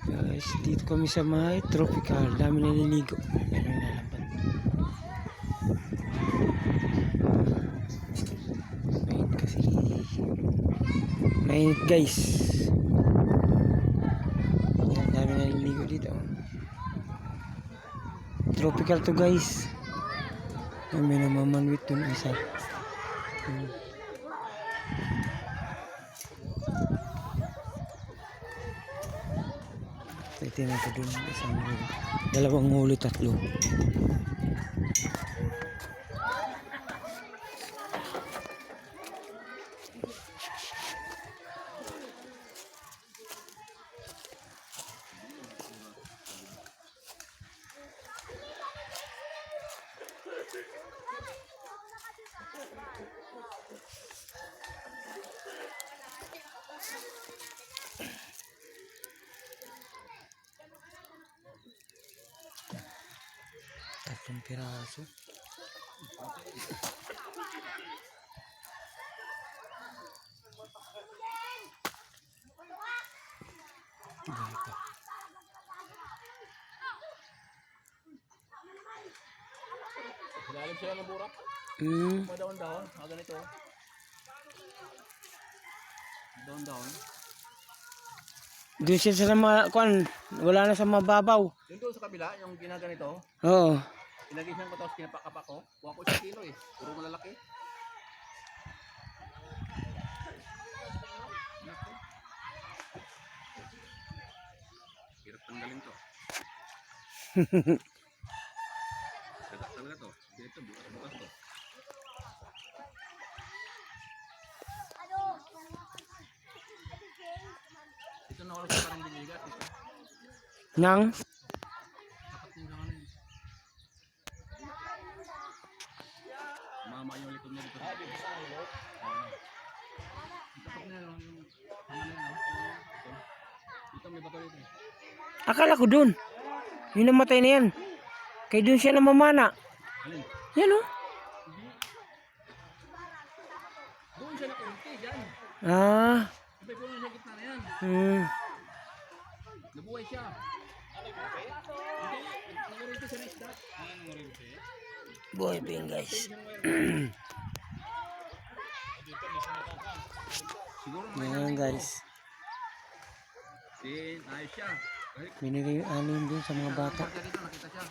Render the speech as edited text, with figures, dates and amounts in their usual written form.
Guys, dito kami sa may tropical. Dami naliligo. Meron nalambat. Mainit kasi. Mainit guys. Yan, dami naliligo dito. Tropical to guys. May namamanwit dun isa. Titignan ko dun isang huli. Dalawang huli, tatlo. Tatlong piraso. Ganito. Ilalim sila ng burak. Madaon-daon. Ganito. Daon-daon. Doon siya sa mga kuan, wala na sa mababaw. Yung doon sa kabila, yung ginaganito, Oo. pinagisyan ko tapos kinapakapak ko. Kuha ko 1 kilo eh. Puro malalaki. Naku. Hirap tanggalin to. Sagak talaga to. Dito, bukas to. Ito na wala sa parang dinigas. Nang? Tapat yung lang ano. Mama yung likod niya dito. Tapat niya yung ano yan. Dito may bato dito. Akala ko dun. Yung namatay na yan. Kaya dun siya namamana. Alin? Yan o. Doon siya nakunti dyan. Ah. Sabay po nung sa gitna na yan. Nabuhay siya. Hindi, nangarito siya na isda. Nangarito siya? Boy bing guys. Siguro Yan guys. ayos siya. Binigay yung anim dun sa mga bata. Dito nakita siya.